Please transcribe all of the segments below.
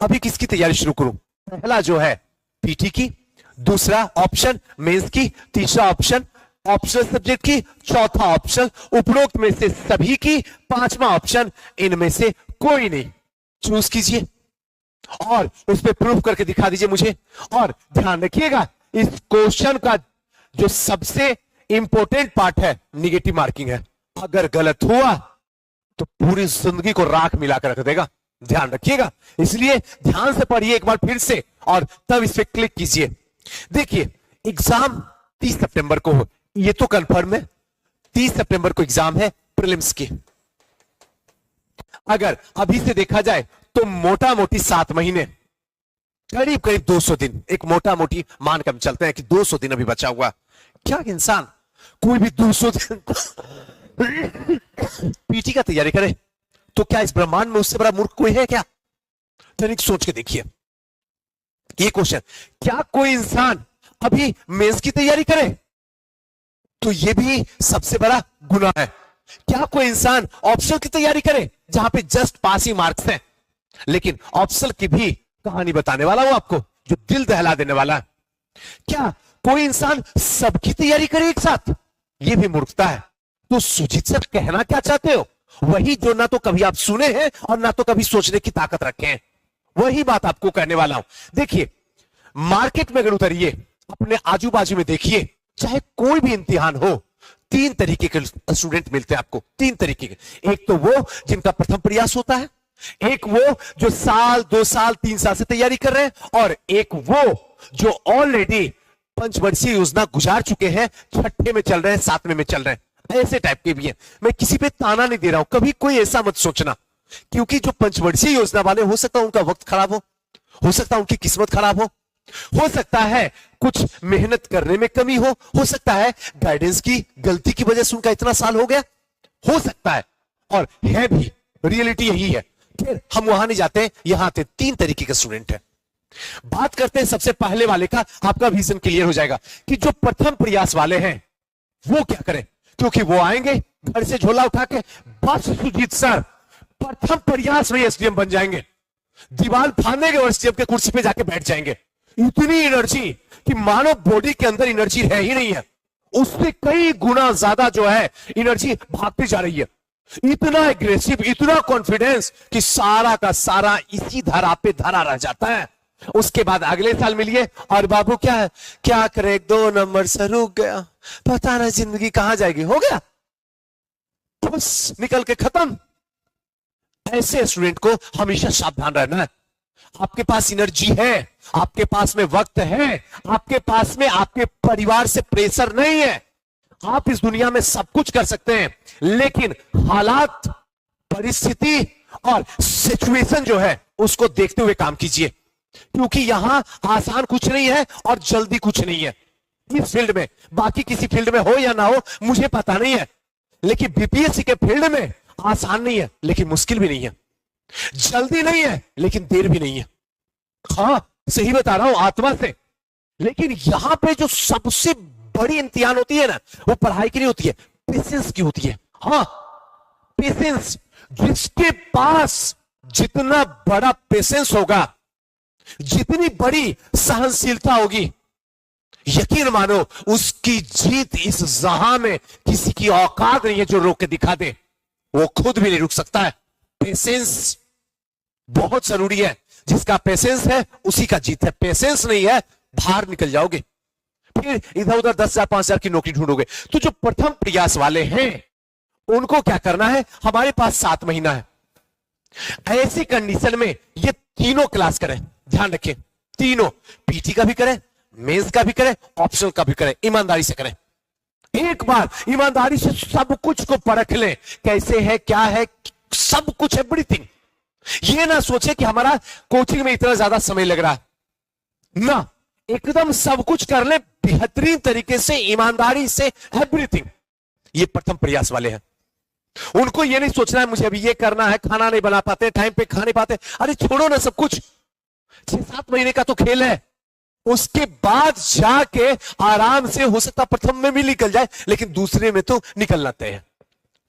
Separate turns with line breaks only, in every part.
अभी किसकी तैयारी शुरू करूं? पहला जो है पीटी की, दूसरा ऑप्शन मेंस की, तीसरा ऑप्शन ऑप्शनल सब्जेक्ट की, चौथा ऑप्शन उपरोक्त में से सभी की, पांचवा ऑप्शन इनमें से कोई नहीं। चूज कीजिए और उस पर प्रूफ करके दिखा दीजिए मुझे। और ध्यान रखिएगा, इस क्वेश्चन का जो सबसे इंपॉर्टेंट पार्ट है निगेटिव मार्किंग है। अगर गलत हुआ तो पूरी जिंदगी को राख मिला कर रख देगा, ध्यान रखिएगा। इसलिए ध्यान से पढ़िए एक बार फिर से और तब इस पे क्लिक कीजिए। देखिए, एग्जाम 30 सितंबर को हो, ये तो कंफर्म है। 30 सितंबर को एग्जाम है प्रीलिम्स की। अगर अभी से देखा जाए तो मोटा मोटी 7 महीने, करीब करीब 200 दिन, एक मोटा मोटी मान कर चलते हैं कि 200 दिन अभी बचा हुआ। क्या इंसान कोई भी 200 दिन पीटी का तैयारी करे तो क्या इस ब्रह्मांड में उससे बड़ा मूर्ख कोई है क्या? तनिक सोच के देखिए ये क्वेश्चन। क्या कोई इंसान अभी मेंस की तैयारी करे तो यह भी सबसे बड़ा गुनाह है। क्या कोई इंसान ऑप्शनल की तैयारी करे जहां पे जस्ट पासिंग मार्क्स हैं, लेकिन ऑप्शनल की भी कहानी बताने वाला हूं आपको जो दिल दहला देने वाला है। क्या कोई इंसान सबकी तैयारी करे एक साथ? यह भी मूर्खता है। तो सुजीत सर कहना क्या चाहते हो? वही जो ना तो कभी आप सुने हैं और ना तो कभी सोचने की ताकत रखे हैं, वही बात आपको कहने वाला हूं। देखिए, मार्केट में अगर उतरिए, अपने आजू बाजू में देखिए, चाहे कोई भी इम्तिहान हो, 3 तरीके के स्टूडेंट मिलते हैं आपको। 3 तरीके के। एक तो वो जिनका प्रथम प्रयास होता है, एक वो जो साल 2 साल 3 साल से तैयारी कर रहे हैं, और एक वो जो ऑलरेडी पंचवर्षीय योजना गुजार चुके हैं, 6ठे में चल रहे हैं, 7वें में चल रहे हैं। ऐसे टाइप के भी हैं। मैं किसी पे ताना नहीं दे रहा हूं, कभी कोई ऐसा मत सोचना, क्योंकि जो पंचवर्षीय योजना वाले, हो सकता है उनका वक्त खराब हो सकता है उनकी किस्मत खराब हो सकता है कुछ मेहनत करने में कमी हो सकता है गाइडेंस की गलती की वजह से उनका इतना साल हो गया, हो सकता है, और है भी, रियलिटी यही है। फिर हम वहां नहीं जाते, यहां आते। 3 तरीके के स्टूडेंट है। बात करते हैं सबसे पहले वाले का, आपका विजन क्लियर हो जाएगा कि जो प्रथम प्रयास वाले हैं वो क्या करें। क्योंकि वो आएंगे घर से झोला उठा के, बस सुजीत सर प्रथम प्रयास में एसडीएम बन जाएंगे, दीवार फाड़ने के और एसडीएम के कुर्सी पे जाके बैठ जाएंगे। इतनी एनर्जी कि मानव बॉडी के अंदर एनर्जी है ही नहीं है, उससे कई गुना ज्यादा जो है एनर्जी भागती जा रही है। इतना एग्रेसिव, इतना कॉन्फिडेंस कि सारा का सारा इसी धरा पे धरा रह जाता है। उसके बाद अगले साल मिलिए और बाबू क्या है, क्या करे, 2 नंबर से रुक गया, पता नहीं जिंदगी कहां जाएगी, हो गया बस, निकल के खत्म। ऐसे स्टूडेंट को हमेशा सावधान रहना है। आपके पास एनर्जी है, आपके पास में वक्त है, आपके पास में आपके परिवार से प्रेशर नहीं है, आप इस दुनिया में सब कुछ कर सकते हैं, लेकिन हालात, परिस्थिति और सिचुएशन जो है उसको देखते हुए काम कीजिए। क्योंकि यहां आसान कुछ नहीं है और जल्दी कुछ नहीं है इस फील्ड में। बाकी किसी फील्ड में हो या ना हो मुझे पता नहीं है, लेकिन बीपीएससी के फील्ड में आसान नहीं है लेकिन मुश्किल भी नहीं है, जल्दी नहीं है लेकिन देर भी नहीं है। हाँ, सही बता रहा हूं आत्मा से। लेकिन यहां पे जो सबसे बड़ी इम्तिहान होती है ना, वो पढ़ाई की नहीं होती है, पेशेंस की होती है। हाँ, पेशेंस। जिसके पास जितना बड़ा पेशेंस होगा, जितनी बड़ी सहनशीलता होगी, यकीन मानो उसकी जीत इस जहां में किसी की औकात नहीं है जो रोक के दिखा दे। वो खुद भी नहीं रुक सकता है। पेशेंस बहुत जरूरी है। जिसका पेशेंस है उसी का जीत है। पेशेंस नहीं है, बाहर निकल जाओगे, फिर इधर उधर 10,000 5,000 की नौकरी ढूंढोगे। तो जो प्रथम प्रयास वाले हैं उनको क्या करना है, हमारे पास 7 महीना है। ऐसी कंडीशन में ये तीनों क्लास करें, ध्यान रखें, तीनों, पीटी का भी करें, मेंस का भी करें, ऑप्शनल का भी करें, ईमानदारी से करें। एक बार ईमानदारी से सब कुछ को परख लें, कैसे है, क्या है, सब कुछ, एवरीथिंग। ये ना सोचे कि हमारा कोचिंग में इतना ज्यादा समय लग रहा है, ना, एकदम सब कुछ कर ले बेहतरीन तरीके से, ईमानदारी से, एवरीथिंग। ये प्रथम प्रयास वाले हैं। उनको ये नहीं सोचना है मुझे अभी ये करना है, खाना नहीं बना पाते, टाइम पे खा नहीं पाते, अरे छोड़ो ना सब कुछ, 6-7 महीने का तो खेल है। उसके बाद जाके आराम से, हो सकता प्रथम में भी निकल जाए लेकिन दूसरे में तो निकलना तय है।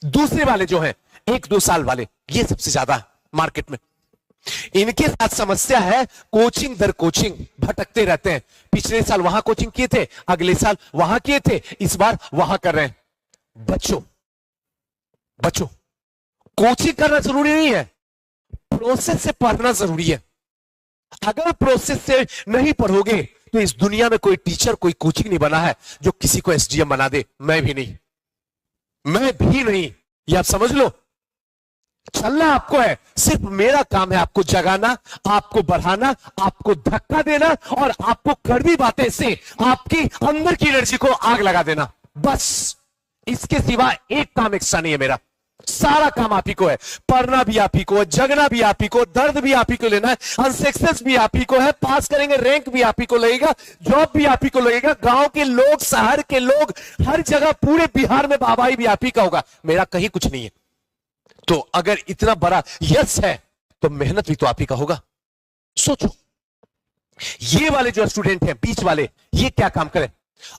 दूसरे वाले जो है 1-2 साल वाले, ये सबसे ज्यादा मार्केट में। इनके साथ समस्या है, कोचिंग दर कोचिंग भटकते रहते हैं। पिछले साल वहां कोचिंग किए थे, अगले साल वहां किए थे, इस बार वहां कर रहे हैं। बच्चों बच्चों कोचिंग करना जरूरी नहीं है, प्रोसेस से पढ़ना जरूरी है। अगर प्रोसेस से नहीं पढ़ोगे तो इस दुनिया में कोई टीचर, कोई कोचिंग नहीं बना है जो किसी को एसडीएम बना दे। मैं भी नहीं, मैं भी नहीं, ये आप समझ लो। चलना आपको है, सिर्फ मेरा काम है आपको जगाना, आपको बढ़ाना, आपको धक्का देना और आपको कड़वी बातें से आपकी अंदर की एनर्जी को आग लगा देना, बस। इसके सिवा एक काम एक्स्ट्रा नहीं है मेरा। सारा काम आप ही को है। पढ़ना भी आप ही को है, जगना भी आप ही को, दर्द भी आप ही को लेना है, अनसक्सेस भी आप ही को है, पास करेंगे रैंक भी आप ही को लगेगा, जॉब भी आप ही को लगेगा, गांव के लोग, शहर के लोग, हर जगह पूरे बिहार में बाबाई भी आप ही का होगा, मेरा कहीं कुछ नहीं है। तो अगर इतना बड़ा यस है तो मेहनत भी तो आप ही का होगा। सोचो, ये वाले जो स्टूडेंट हैं बीच वाले, ये क्या काम करें?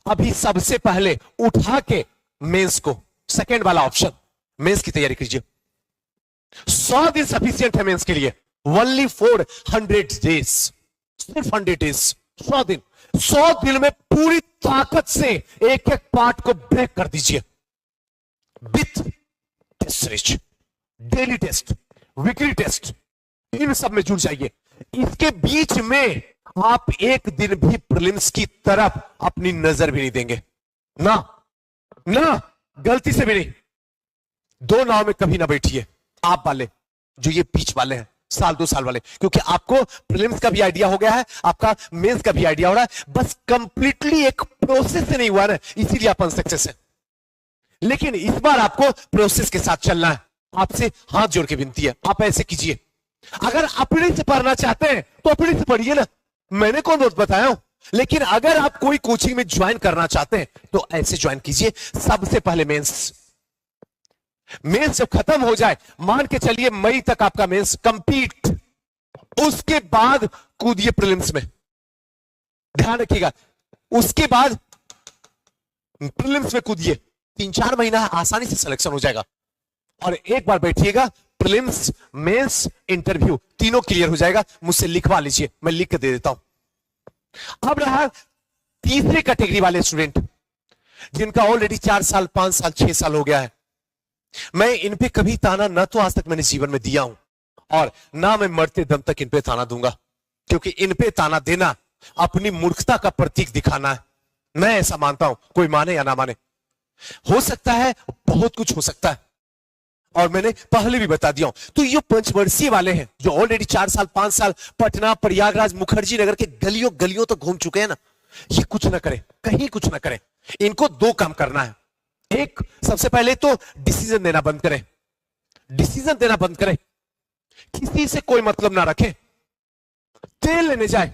अभी सबसे पहले उठा के मेंस को, सेकेंड वाला ऑप्शन, मेंस की तैयारी कीजिए। 100 दिन सफिशियंट है मेंस के लिए, ओनली फॉर 100 डेज, सिर्फ 100 डेज, 100 दिन। 100 दिन में पूरी ताकत से एक एक पार्ट को ब्रेक कर दीजिए। With test series, daily test, weekly test, इन सब में जुड़ जाइए। इसके बीच में आप एक दिन भी प्रीलिम्स की तरफ अपनी नजर भी नहीं देंगे, ना ना, गलती से भी नहीं। दो नाव में कभी ना बैठिए, आप वाले जो ये बीच वाले हैं, साल 2 साल वाले, क्योंकि आपको प्रीलिम्स का भी आइडिया हो गया है, आपका मेंस का भी आइडिया हो रहा है, बस कंप्लीटली एक प्रोसेस से नहीं हुआ ना, इसीलिए आप अनसक्सेस है। लेकिन इस बार आपको प्रोसेस के साथ चलना है। आपसे हाथ जोड़ के विनती है, आप ऐसे कीजिए। अगर अपने से पढ़ना चाहते हैं तो अपने से पढ़िए ना, मैंने कौन रोज बताया हूं। लेकिन अगर आप कोई कोचिंग में ज्वाइन करना चाहते हैं तो ऐसे ज्वाइन कीजिए। सबसे पहले मेंस जब खत्म हो जाए, मान के चलिए मई तक आपका मेंस कंप्लीट, उसके बाद कूदिए प्रीलिम्स में। ध्यान रखिएगा, उसके बाद प्रीलिम्स में कूदिए। 3-4 महीना आसानी से सिलेक्शन हो जाएगा। और एक बार बैठिएगा, प्रीलिम्स, मेंस, इंटरव्यू तीनों क्लियर हो जाएगा। मुझसे लिखवा लीजिए, मैं लिख के दे देता हूं। अब रहा तीसरी कैटेगरी वाले स्टूडेंट, जिनका ऑलरेडी 4 साल, 5 साल, 6 साल हो गया है। मैं इन पे कभी ताना ना तो आज तक मैंने जीवन में दिया हूं, और ना मैं मरते दम तक इन पे ताना दूंगा, क्योंकि इन पे ताना देना अपनी मूर्खता का प्रतीक दिखाना है। मैं ऐसा मानता हूं, कोई माने या ना माने। हो सकता है, बहुत कुछ हो सकता है, और मैंने पहले भी बता दिया हूं। तो ये पंचवर्षीय वाले हैं जो ऑलरेडी 4 साल, 5 साल पटना, प्रयागराज, मुखर्जी नगर के गलियों गलियों तो घूम चुके हैं ना, ये कुछ ना करें, कहीं कुछ ना करें। इनको 2 काम करना है। एक, सबसे पहले तो डिसीजन देना बंद करें, डिसीजन देना बंद करें, किसी से कोई मतलब ना रखें, तेल लेने जाए,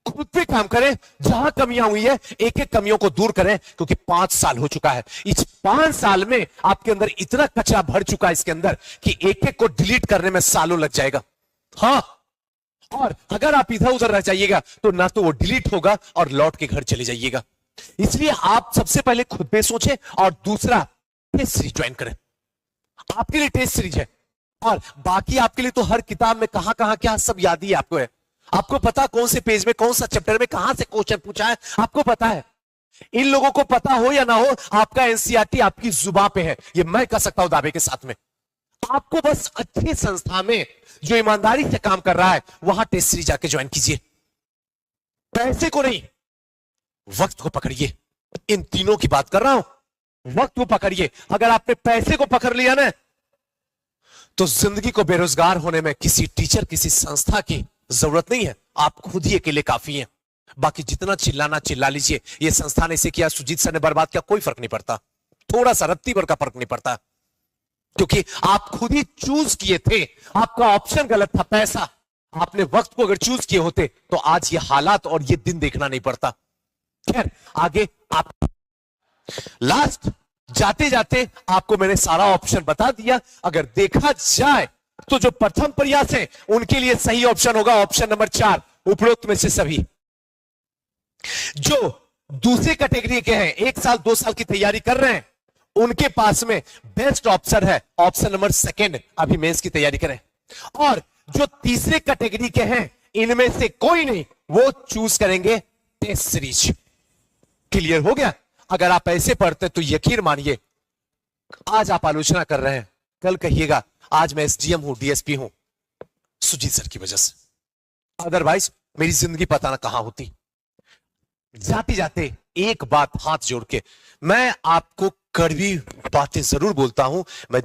खुद पे काम करें। जहां कमियां हुई है, एक एक कमियों को दूर करें, क्योंकि 5 साल हो चुका है। इस 5 साल में आपके अंदर इतना कचरा भर चुका है इसके अंदर कि एक एक को डिलीट करने में सालों लग जाएगा। हाँ, और अगर आप इधर उधर रह जाइएगा तो ना तो वो डिलीट होगा और लौट के घर चले जाइएगा। इसलिए आप सबसे पहले खुद पे सोचें, और दूसरा, टेस्ट सीरीज ज्वाइन करें। आपके लिए टेस्ट सीरीज है, और बाकी आपके लिए तो हर किताब में कहां कहां क्या सब याद ही आपको है। आपको पता कौन से पेज में, कौन सा चैप्टर में कहां से क्वेश्चन पूछा है, आपको पता है। इन लोगों को पता हो या ना हो, आपका एनसीईआरटी आपकी जुबान पे है, ये मैं कह सकता हूं दावे के साथ में। आपको बस अच्छी संस्था में जो ईमानदारी से काम कर रहा है, वहां टेस्ट सीरीज जाके ज्वाइन कीजिए। पैसे को नहीं, वक्त को पकड़िए। इन तीनों की बात कर रहा हूं, वक्त को पकड़िए। अगर आपने पैसे को पकड़ लिया ना, तो जिंदगी को बेरोजगार होने में किसी टीचर, किसी संस्था की जरूरत नहीं है। आप खुद ही अकेले काफी हैं। बाकी जितना चिल्लाना चिल्ला लीजिए। ये संस्था ने इसे किया, सुजीत सर ने बर्बाद किया, कोई फर्क नहीं पड़ता। थोड़ा सा रत्ती भर का फर्क नहीं पड़ता, क्योंकि आप खुद ही चूज किए थे। आपका ऑप्शन गलत था, पैसा। आपने वक्त को अगर चूज किए होते तो आज ये हालात और ये दिन देखना नहीं पड़ता। खैर, आगे आप लास्ट जाते जाते आपको मैंने सारा ऑप्शन बता दिया। अगर देखा जाए तो जो प्रथम प्रयास है उनके लिए सही ऑप्शन होगा ऑप्शन नंबर 4, उपरोक्त में से सभी। जो दूसरी कैटेगरी के हैं, 1 साल 2 साल की तैयारी कर रहे हैं, उनके पास में बेस्ट ऑप्शन है ऑप्शन नंबर 2, अभी मेंस की तैयारी करें। और जो तीसरे कैटेगरी के हैं इनमें से कोई नहीं, वो चूज करेंगे टेस्ट सीरीज। क्लियर हो गया? अगर आप ऐसे पढ़ते तो यकीन मानिए, आज आप आलोचना कर रहे हैं, कल कहिएगा आज मैं एसडीएम हूं, डीएसपी हूं सुजीत सर की वजह से, अदरवाइज मेरी जिंदगी पता ना कहां होती। जाते जाते एक बात हाथ जोड़ के मैं आपको कड़वी बातें जरूर बोलता हूं। मैं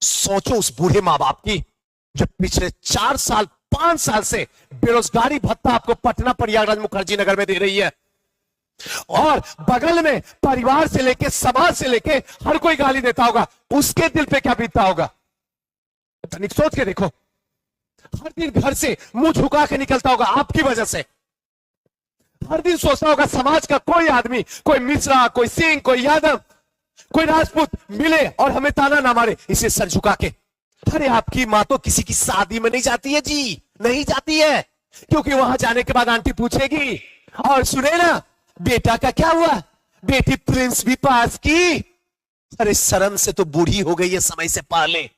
सोचो उस बूढ़े मां बाप की जो पिछले 4 साल 5 साल से बेरोजगारी भत्ता आपको पटना प्रयागराज मुखर्जी नगर में दे रही है, और बगल में परिवार से लेके समाज से लेके हर कोई गाली देता होगा, उसके दिल पे क्या बीतता होगा? तनिक सोच के देखो। हर दिन घर से मुंह झुका के निकलता होगा आपकी वजह से। हर दिन सोचता होगा समाज का कोई आदमी, कोई मिश्रा, कोई सिंह, कोई यादव, कोई राजपूत मिले और हमें ताना ना मारे इसे सर झुका के। अरे आपकी मां तो किसी की शादी में नहीं जाती है जी, नहीं जाती है, क्योंकि वहां जाने के बाद आंटी पूछेगी और सुने ना बेटा का क्या हुआ, बेटी प्रिंस भी पास की। अरे शर्म से तो बूढ़ी हो गई है समय से पहले।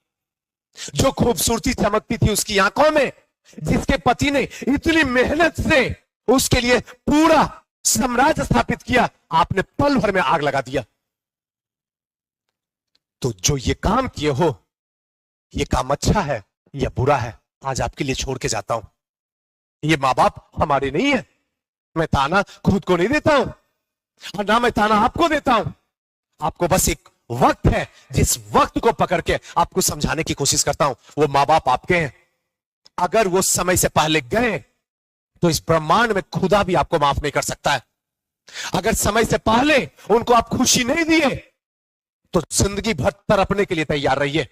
जो खूबसूरती चमकती थी उसकी आंखों में, जिसके पति ने इतनी मेहनत से उसके लिए पूरा साम्राज्य स्थापित किया, आपने पल भर में आग लगा दिया। तो जो ये काम किए हो, ये काम अच्छा है या बुरा है, आज आपके लिए छोड़ के जाता हूं। ये मां बाप हमारे नहीं है। मैं ताना खुद को नहीं देता हूं और ना मैं ताना आपको देता हूं। आपको बस एक वक्त है, जिस वक्त को पकड़ के आपको समझाने की कोशिश करता हूं। वो मां बाप आपके हैं, अगर वो समय से पहले गए तो इस ब्रह्मांड में खुदा भी आपको माफ नहीं कर सकता है। अगर समय से पहले उनको आप खुशी नहीं दिए तो जिंदगी भर तड़पने के लिए तैयार रहिए।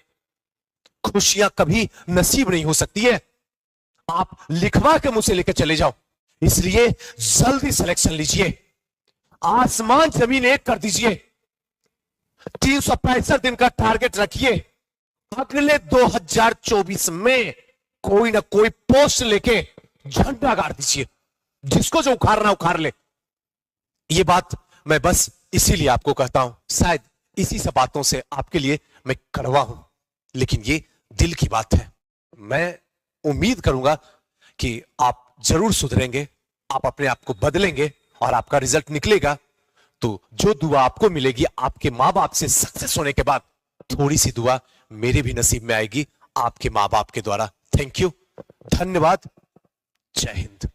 खुशियां कभी नसीब नहीं हो सकती है, आप लिखवा के मुझसे लेकर चले जाओ। इसलिए जल्दी सिलेक्शन लीजिए, आसमान जमीन एक कर दीजिए। 365 दिन का टारगेट रखिए। अगले 2024 में कोई ना कोई पोस्ट लेके झंडा गाड़ दीजिए, जिसको जो उखाड़ना उखाड़ ले। ये बात मैं बस इसीलिए आपको कहता हूं, शायद इसी सब बातों से आपके लिए मैं कड़वा हूं, लेकिन ये दिल की बात है। मैं उम्मीद करूंगा कि आप जरूर सुधरेंगे, आप अपने आप को बदलेंगे और आपका रिजल्ट निकलेगा। तो जो दुआ आपको मिलेगी आपके मां बाप से सक्सेस होने के बाद, थोड़ी सी दुआ मेरे भी नसीब में आएगी आपके मां बाप के द्वारा। थैंक यू, धन्यवाद, जय हिंद।